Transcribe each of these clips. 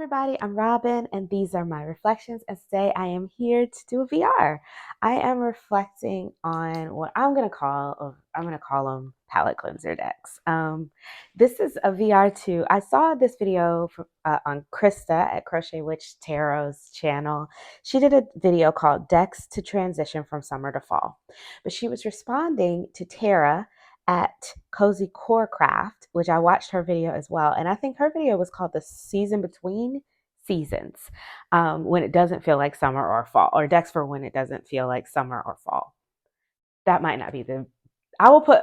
everybody, I'm Robin and these are my reflections, and today I am here to do a VR. I am reflecting on what I'm gonna call them palette cleanser decks. This is a VR too. I saw this video on Krista at Crochet Witch Tarot's channel. She did a video called Decks to Transition from Summer to Fall, but she was responding to Tara at Cozy Core Craft, which I watched her video as well. And I think her video was called The Season Between Seasons, when it doesn't feel like summer or fall, or decks for when it doesn't feel like summer or fall. That might not be the, I will put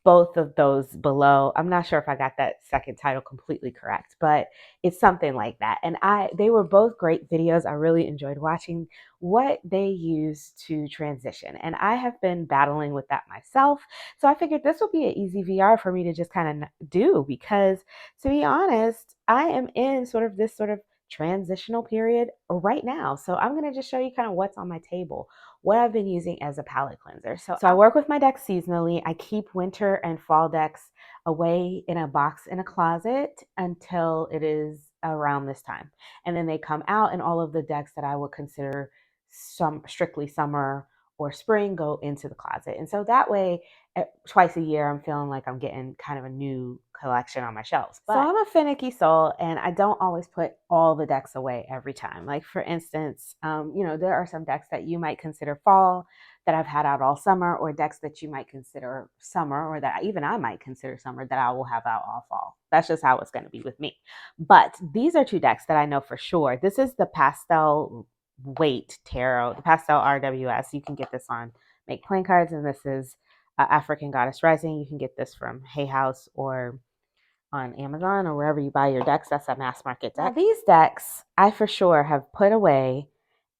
both of those below. I'm not sure if I got that second title completely correct, but it's something like that. And they were both great videos. I really enjoyed watching what they use to transition. And I have been battling with that myself. So I figured this would be an easy VR for me to just kind of do because, to be honest, I am in sort of transitional period right now. So I'm going to just show you kind of what's on my table, what I've been using as a palette cleanser. So I work with my decks seasonally. I keep winter and fall decks away in a box in a closet until it is around this time. And then they come out, and all of the decks that I would consider strictly summer or spring go into the closet. And so that way, twice a year, I'm feeling like I'm getting kind of a new collection on my shelves. But so I'm a finicky soul, and I don't always put all the decks away every time. Like for instance, there are some decks that you might consider fall that I've had out all summer, or decks that you might consider summer, or that even I might consider summer, that I will have out all fall. That's just how it's going to be with me. But these are two decks that I know for sure. This is the Pastel Weight Tarot, the Pastel RWS. You can get this on Make Plain Cards, and this is African Goddess Rising. You can get this from Hay House or on Amazon or wherever you buy your decks. That's a mass market deck. Now, these decks I for sure have put away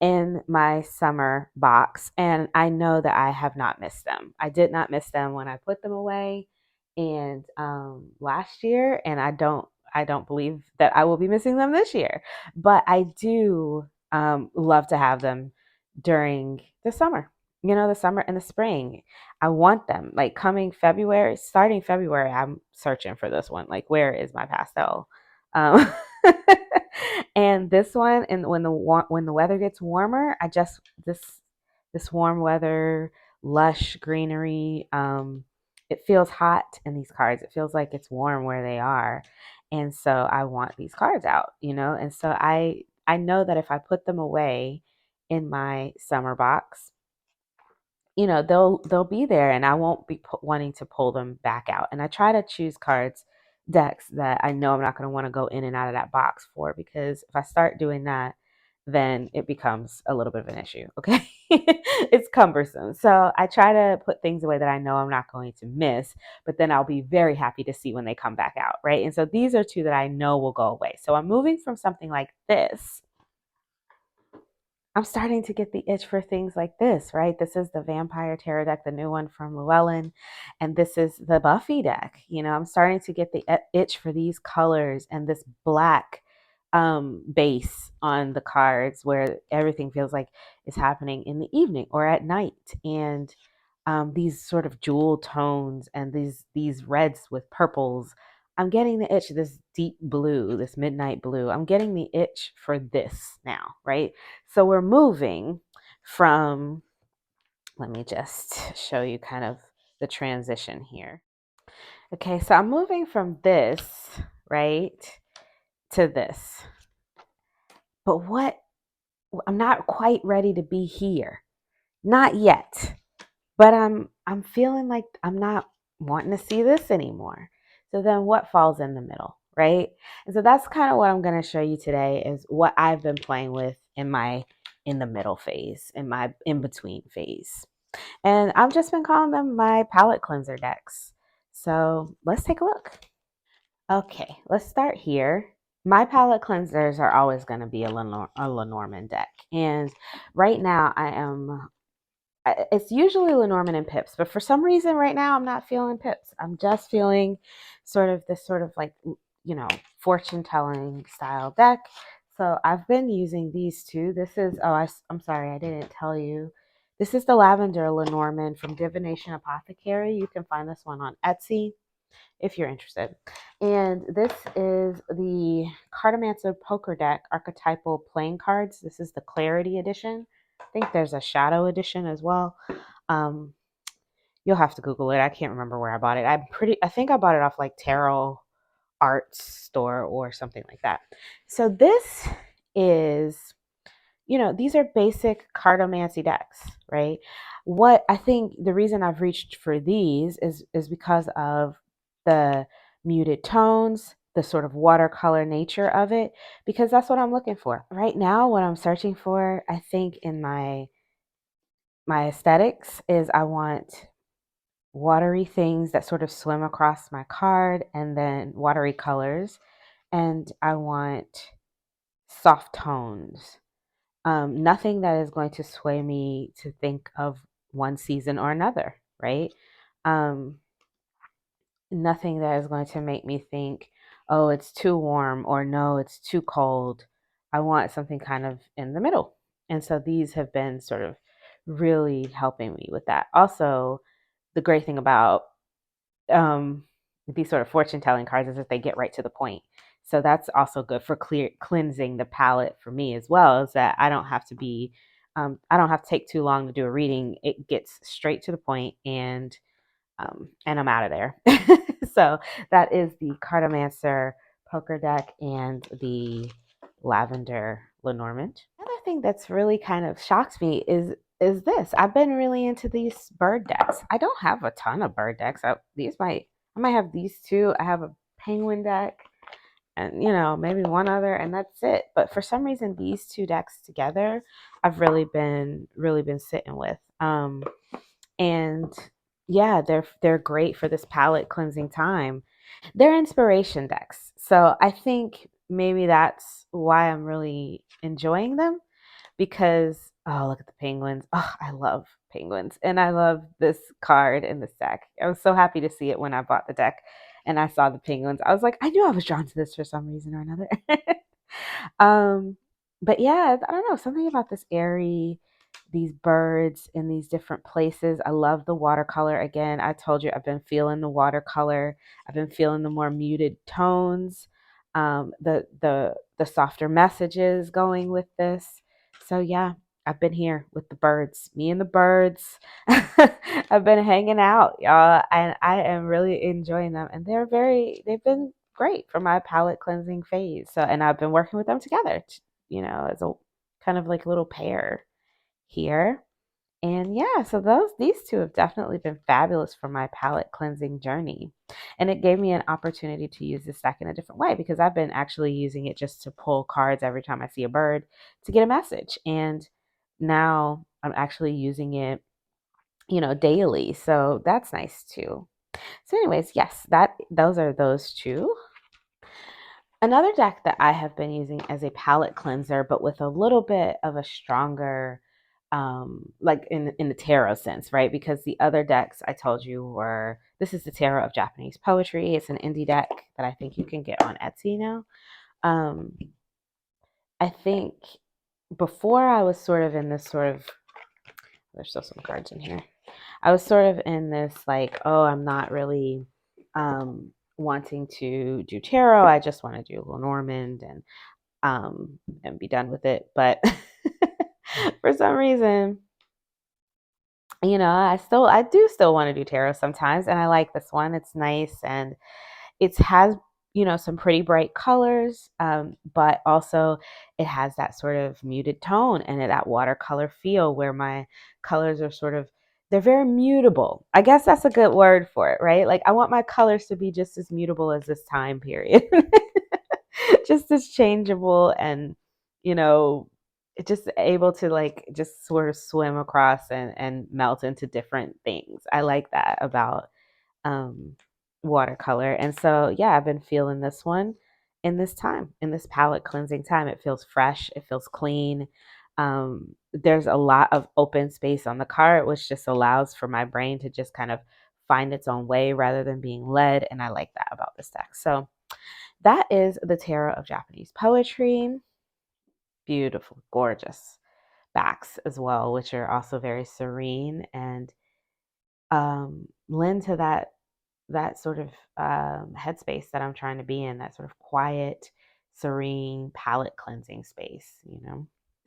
in my summer box, and I know that I have not missed them. I did not miss them when I put them away and last year, and I don't believe that I will be missing them this year. But I do love to have them during the summer. The summer and the spring. I want them. Like coming February, starting February, I'm searching for this one. Like, where is my pastel? Um, and this one, and when the weather gets warmer, I just this warm weather, lush greenery. It feels hot in these cards. It feels like it's warm where they are, and so I want these cards out. And so I know that if I put them away in my summer box, they'll be there, and I won't be wanting to pull them back out. And I try to choose decks that I know I'm not going to want to go in and out of that box for, because if I start doing that, then it becomes a little bit of an issue. Okay. It's cumbersome. So I try to put things away that I know I'm not going to miss, but then I'll be very happy to see when they come back out. Right. And so these are two that I know will go away. So I'm moving from something like this. I'm starting to get the itch for things like this, right? This is the Vampire Tarot deck, the new one from Llewellyn, and this is the Buffy deck. I'm starting to get the itch for these colors and this black base on the cards, where everything feels like it's happening in the evening or at night, and these sort of jewel tones and these reds with purples. I'm getting the itch, this deep blue, this midnight blue. I'm getting the itch for this now, right? So we're moving from, let me just show you kind of the transition here. Okay, so I'm moving from this, right, to this. But I'm not quite ready to be here. Not yet. But I'm feeling like I'm not wanting to see this anymore. So then what falls in the middle, right? And so that's kind of what I'm going to show you today, is what I've been playing with in the middle phase, in my in between phase. And I've just been calling them my palette cleanser decks. So let's take a look. Okay, let's start here. My palette cleansers are always going to be a Lenormand deck. And right now it's usually Lenormand and Pips, but for some reason right now I'm not feeling Pips. I'm just feeling sort of like, fortune telling style deck. So I've been using these two. This is, I'm sorry, I didn't tell you. This is the Lavender Lenormand from Divination Apothecary. You can find this one on Etsy. if you're interested. And this is the Cartomancer Poker Deck Archetypal Playing Cards. This is the Clarity Edition. I think there's a Shadow Edition as well. Um, you'll have to Google it. I can't remember where I bought it. I think I bought it off like Tarot Arts Store or something like that. So this is, these are basic cartomancy decks, right? What I think the reason I've reached for these is because of the muted tones, the sort of watercolor nature of it, because that's what I'm looking for. Right now, what I'm searching for, I think in my aesthetics is I want watery things that sort of swim across my card and then watery colors, and I want soft tones. Nothing that is going to sway me to think of one season or another, right? Um, Nothing that is going to make me think, oh, it's too warm or no, it's too cold. I want something kind of in the middle. And so these have been sort of really helping me with that. Also, the great thing about um, these sort of fortune telling cards is that they get right to the point. So that's also good for cleansing the palette for me as well. Is that I don't have to take too long to do a reading. It gets straight to the point, and I'm out of there. So that is the Cartomancer poker deck and the Lavender Lenormand. Another thing that's really kind of shocked me is this. I've been really into these bird decks. I don't have a ton of bird decks. I might have these two. I have a penguin deck and maybe one other, and that's it. But for some reason these two decks together I've really been sitting with. And yeah, they're great for this palette cleansing time. They're inspiration decks. So I think maybe that's why I'm really enjoying them, because oh, look at the penguins. Oh, I love penguins. And I love this card in this deck. I was so happy to see it when I bought the deck and I saw the penguins. I was like, I knew I was drawn to this for some reason or another. um, but yeah, I don't know, something about this airy, these birds in these different places. I love the watercolor. Again, I told you I've been feeling the watercolor. I've been feeling the more muted tones, the softer messages going with this. So yeah, I've been here with the birds, me and the birds. I've been hanging out, y'all, and I am really enjoying them. And they've been great for my palette cleansing phase. So, and I've been working with them together, as a kind of like little pair here. And yeah, so these two have definitely been fabulous for my palette cleansing journey. And it gave me an opportunity to use this deck in a different way, because I've been actually using it just to pull cards every time I see a bird to get a message. And now I'm actually using it, daily. So that's nice too. So anyways, yes, those are those two. Another deck that I have been using as a palette cleanser, but with a little bit of a stronger, like in the tarot sense, right? Because the other decks I told you were, this is the Tarot of Japanese Poetry. It's an indie deck that I think you can get on Etsy now. Um, I think before I was sort of in this sort of, there's still some cards in here. I was sort of in this like, oh, I'm not really wanting to do tarot. I just want to do Lenormand and be done with it. But for some reason, I do still want to do tarot sometimes, and I like this one. It's nice, and it has some pretty bright colors, but also it has that sort of muted tone and that watercolor feel where my colors are sort of, they're very mutable. I guess that's a good word for it, right? Like I want my colors to be just as mutable as this time period. Just as changeable, and you know just able to like just sort of swim across and melt into different things. I like that about um watercolor. And so yeah, I've been feeling this one in this palette cleansing time. It feels fresh, it feels clean. There's a lot of open space on the card, which just allows for my brain to just kind of find its own way rather than being led, and I like that about this deck. So that is the Tarot of Japanese Poetry. Beautiful, gorgeous backs as well, which are also very serene and lend to that that sort of headspace that I'm trying to be in, that sort of quiet, serene, palate cleansing space.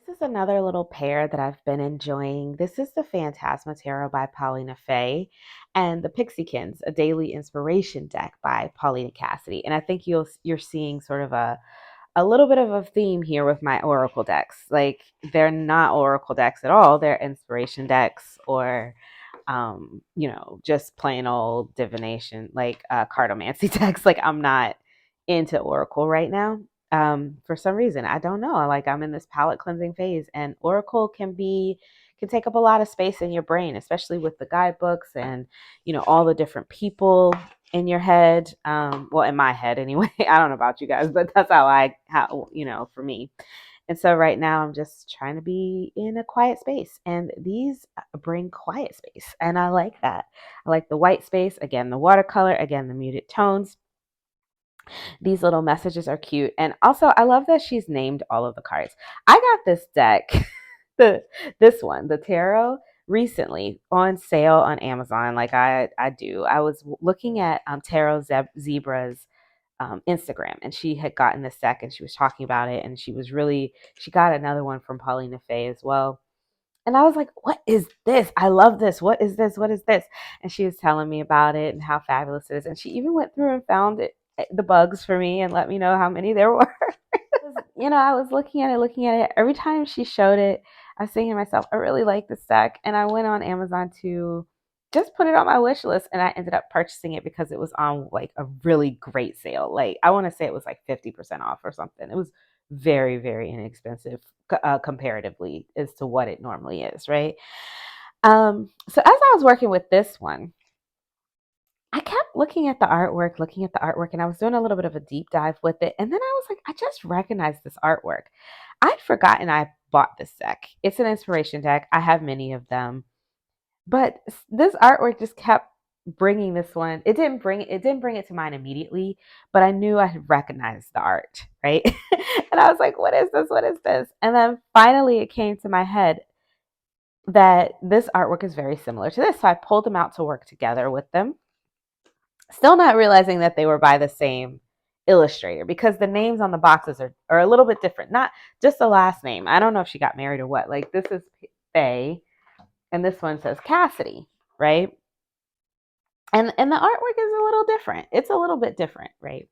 This is another little pair that I've been enjoying. This is the Phantasma Tarot by Paulina Faye and the Pixiekins, a daily inspiration deck by Paulina Cassidy. And I think you're seeing sort of a little bit of a theme here with my oracle decks. Like, they're not oracle decks at all. They're inspiration decks, or just plain old divination, like cartomancy decks. Like, I'm not into oracle right now. For some reason, I don't know. Like, I'm in this palette cleansing phase, and oracle can take up a lot of space in your brain, especially with the guidebooks and all the different people in your head. Well, in my head anyway. I don't know about you guys, but that's how for me. And so right now I'm just trying to be in a quiet space, and these bring quiet space, and I like that. I like the white space, again, the watercolor, again, the muted tones. These little messages are cute. And also, I love that she's named all of the cards. I got this deck, this one, the tarot, recently on sale on Amazon. Like I do. I was looking at Tarot Zebra's Instagram, and she had gotten this deck, and she was talking about it, and she got another one from Paulina Faye as well. And I was like, what is this? I love this. What is this? What is this? And she was telling me about it and how fabulous it is. And she even went through and found the bugs for me and let me know how many there were. I was looking at it. Every time she showed it, I was thinking to myself, I really like this deck. And I went on Amazon to just put it on my wish list, and I ended up purchasing it because it was on like a really great sale. Like, I want to say it was like 50% off or something. It was very, very inexpensive comparatively as to what it normally is, right? So as I was working with this one, I kept looking at the artwork, and I was doing a little bit of a deep dive with it. And then I was like, I just recognized this artwork. I'd forgotten I bought this deck. It's an inspiration deck. I have many of them. But this artwork just kept bringing this one. It didn't bring it to mind immediately, but I knew I had recognized the art, right? And I was like, what is this? What is this? And then finally it came to my head that this artwork is very similar to this. So I pulled them out to work together with them, still not realizing that they were by the same illustrator, because the names on the boxes are a little bit different. Not just the last name. I don't know if she got married or what. Like, this is Faye, and this one says Cassidy, right? And the artwork is a little different. It's a little bit different, right?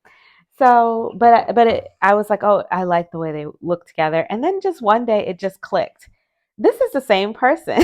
So, I was like, oh, I like the way they look together. And then just one day it just clicked. This is the same person.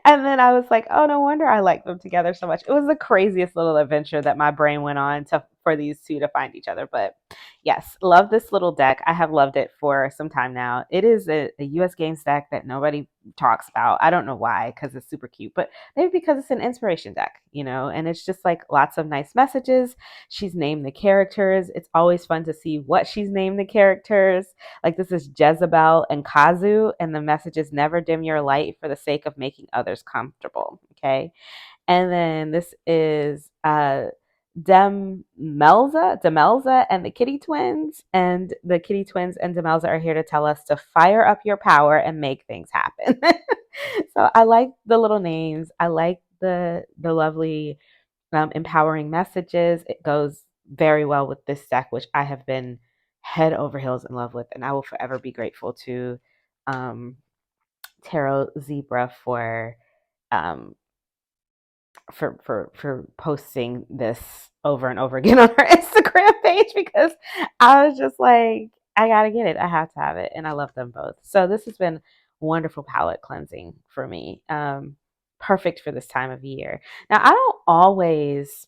And then I was like, oh, no wonder I like them together so much. It was the craziest little adventure that my brain went on for these two to find each other. But yes, love this little deck. I have loved it for some time now. It is a US Games deck that nobody talks about. I don't know why, because it's super cute, but maybe because it's an inspiration deck, and it's just like lots of nice messages. She's named the characters. It's always fun to see what she's named the characters. Like, this is Jezebel and Kazu, and the message is never dim your light for the sake of making others comfortable. Okay. And then this is Demelza and the Kitty Twins. And the Kitty Twins and Demelza are here to tell us to fire up your power and make things happen. So I like the little names. I like the lovely empowering messages. It goes very well with this deck, which I have been head over heels in love with, and I will forever be grateful to um, Tarot Zebra um, for posting this over and over again on her Instagram page, because I was just like, I gotta get it. I have to have it, and I love them both. So this has been wonderful palette cleansing for me. Perfect for this time of year. Now, I don't always,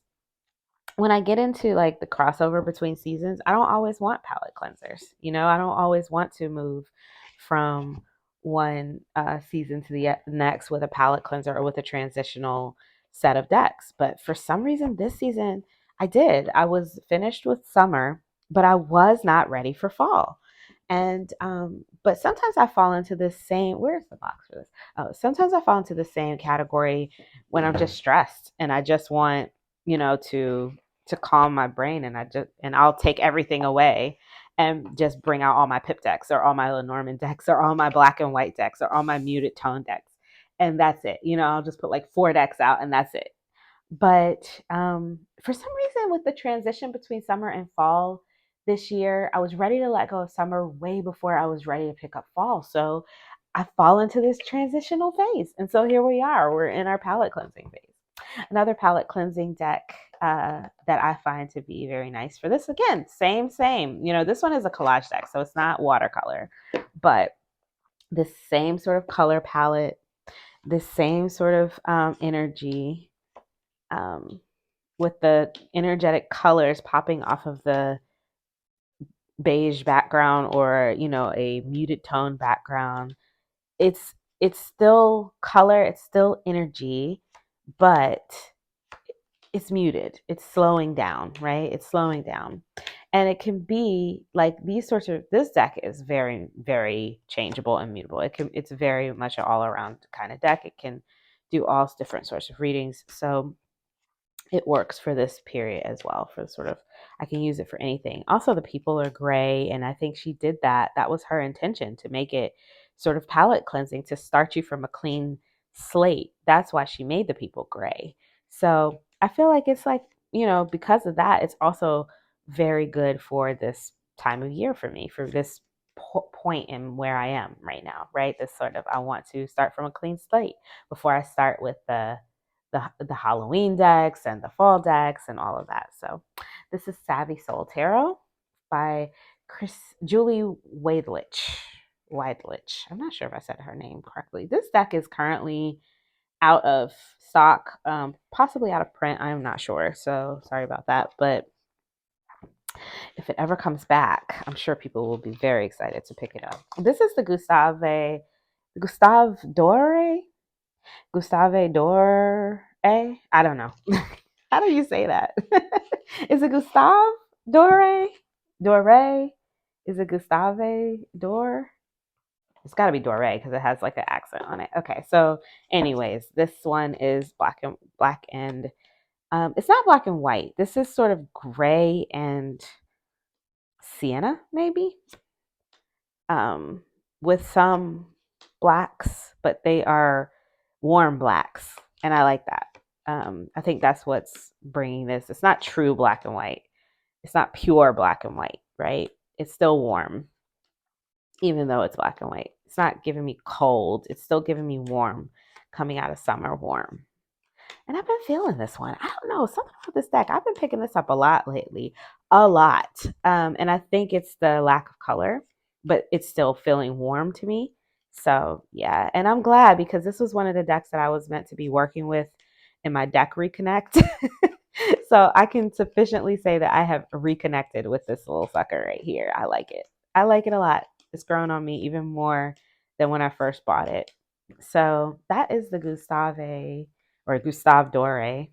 when I get into like the crossover between seasons, I don't always want palette cleansers. I don't always want to move from one season to the next with a palette cleanser or with a transitional set of decks. But for some reason, this season, I did. I was finished with summer, but I was not ready for fall. And but sometimes I fall into this same, where's the box for this? Oh, sometimes I fall into the same category when I'm just stressed and I just want, to calm my brain, and I'll take everything away and just bring out all my pip decks or all my Lenormand decks or all my black and white decks or all my muted tone decks, and that's it. I'll just put like 4 decks out, and that's it. But for some reason, with the transition between summer and fall this year, I was ready to let go of summer way before I was ready to pick up fall. So I fall into this transitional phase. And so here we are. We're in our palette cleansing phase. Another palette cleansing deck that I find to be very nice for this. Again, same. This one is a collage deck, so it's not watercolor, but the same sort of color palette, the same sort of energy, um, with the energetic colors popping off of the beige background, or a muted tone background. It's still color, it's still energy, but it's muted. It's slowing down, right? It's slowing down. And it can be like this deck is very, very changeable and mutable. It's very much an all around kind of deck. It can do all different sorts of readings. So it works for this period as well, for sort of, I can use it for anything. Also, the people are gray, and I think she did that. That was her intention, to make it sort of palette cleansing, to start you from a clean slate. That's why she made the people gray. So I feel like it's like, because of that, it's also very good for this time of year for me, for this point in where I am right now, right? This sort of, I want to start from a clean slate before I start with the Halloween decks and the fall decks and all of that. So this is Savvy Soul Tarot by Julie Wadlich. Weidlich. I'm not sure if I said her name correctly. This deck is currently out of stock, possibly out of print. I'm not sure. So sorry about that. But if it ever comes back, I'm sure people will be very excited to pick it up. This is the Gustave Dore. Gustave Dore. I don't know. How do you say that? Is it Gustave Dore? Dore? Is it Gustave Dore? It's got to be Dore because it has like an accent on it. Okay, so anyways, this one is black and it's not black and white. This is sort of gray and sienna, maybe, um, with some blacks, but they are warm blacks, and I like that. I think that's what's bringing this. It's not true black and white. It's not pure black and white, right? It's still warm, even though it's black and white. It's not giving me cold. It's still giving me warm, coming out of summer warm. And I've been feeling this one. I don't know, something about this deck. I've been picking this up a lot lately, a lot. And I think it's the lack of color, but it's still feeling warm to me. So yeah, and I'm glad, because this was one of the decks that I was meant to be working with in my deck reconnect. So I can sufficiently say that I have reconnected with this little sucker right here. I like it. I like it a lot. It's grown on me even more than when I first bought it. So that is the Gustave Dore.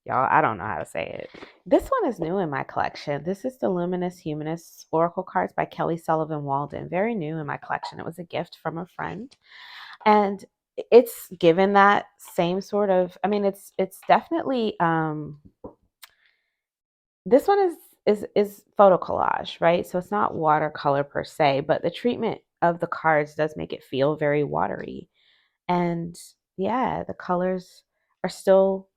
Y'all, I don't know how to say it. This one is new in my collection. This is the Luminous Humanists Oracle Cards by Kelly Sullivan Walden. Very new in my collection. It was a gift from a friend. And it's given that same sort of, I mean, it's definitely this one is photo collage, right? So it's not watercolor per se, but the treatment of the cards does make it feel very watery. And yeah, the colors are still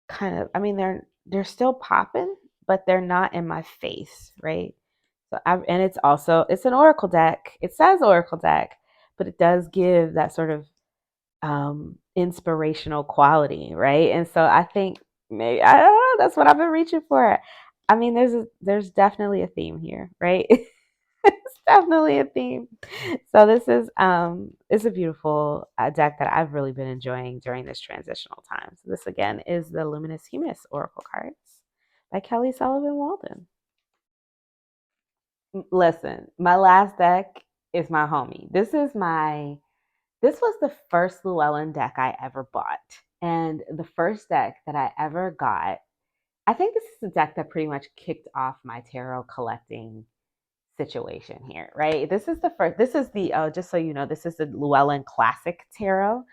kind of, I mean, they're still popping, but they're not in my face, right? And it's an oracle deck. It says oracle deck, but it does give that sort of inspirational quality, right? And so I think, maybe, I don't know, that's what I've been reaching for. I mean, there's definitely a theme here, right? It's definitely a theme. So this is it's a beautiful deck that I've really been enjoying during this transitional time. So this again is the Luminous Humus Oracle cards by Kelly Sullivan Walden. Listen, my last deck is my homie. This was the first Llewellyn deck I ever bought, and the first deck that I ever got. I think this is the deck that pretty much kicked off my tarot collecting situation here, right? This is the, just so you know, this is the Llewellyn Classic Tarot.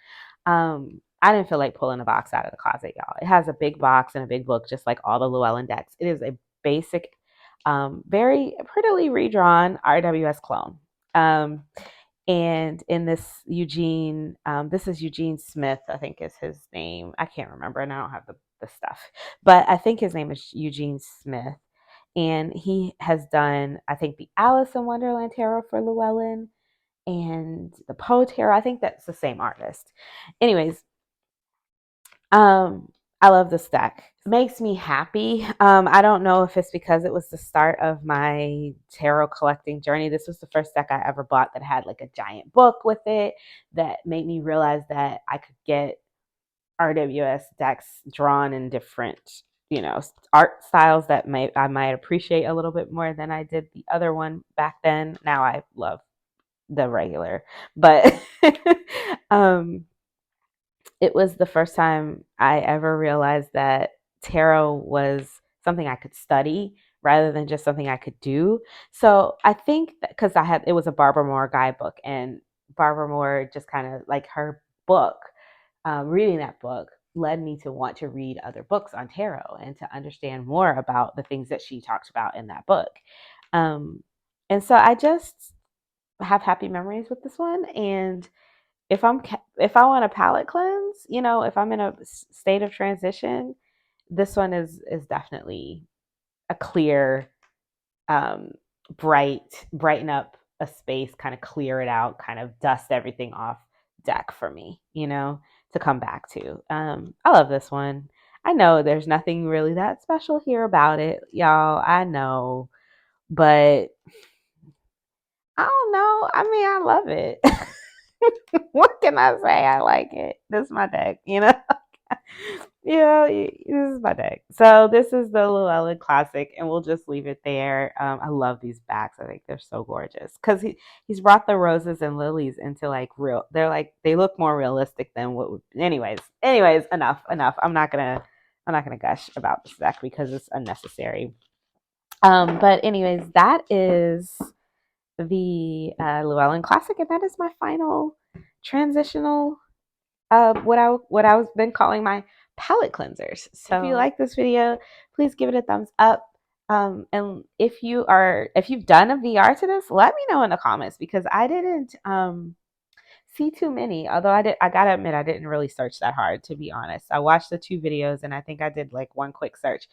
I didn't feel like pulling a box out of the closet, y'all. It has a big box and a big book, just like all the Llewellyn decks. It is a basic, very prettily redrawn RWS clone. And in this is Eugene Smith, I think is his name. I can't remember, and I don't have the this stuff. But I think his name is Eugene Smith. And he has done, I think, the Alice in Wonderland tarot for Llewellyn and the Poe tarot. I think that's the same artist. Anyways, I love this deck. It makes me happy. I don't know if it's because it was the start of my tarot collecting journey. This was the first deck I ever bought that had like a giant book with it that made me realize that I could get RWS decks drawn in different, art styles that I might appreciate a little bit more than I did the other one back then. Now I love the regular, but it was the first time I ever realized that tarot was something I could study rather than just something I could do. So I think that because it was a Barbara Moore guidebook, and Barbara Moore just kind of like her book, reading that book led me to want to read other books on tarot and to understand more about the things that she talks about in that book. And so I just have happy memories with this one. And if I want a palate cleanse, if I'm in a state of transition, this one is definitely a clear, um, brighten up a space, kind of clear it out, kind of dust everything off deck for me, to come back to. I love this one. I know there's nothing really that special here about it, y'all. I know, but I don't know. I mean, I love it. What can I say? I like it. This is my deck, this is my deck. So this is the Llewellyn Classic, and we'll just leave it there. I love these backs. I think they're so gorgeous because he's brought the roses and lilies into like real. They're like they look more realistic than what. Anyways, enough. I'm not gonna gush about this deck because it's unnecessary. But anyways, that is the Llewellyn Classic, and that is my final transitional what I was been calling my palette cleansers. So if you like this video, please give it a thumbs up. And if you've done a VR to this, let me know in the comments because I didn't see too many. Although I gotta admit I didn't really search that hard, to be honest. I watched the 2 videos and I think I did like one quick search.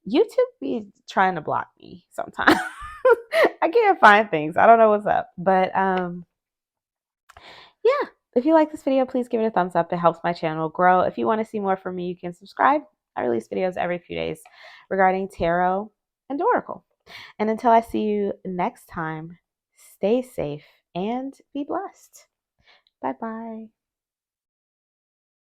YouTube be trying to block me sometimes. I can't find things. I don't know what's up. But yeah, if you like this video, please give it a thumbs up. It helps my channel grow. If you want to see more from me, you can subscribe. I release videos every few days regarding tarot and oracle. And until I see you next time, stay safe and be blessed. Bye-bye.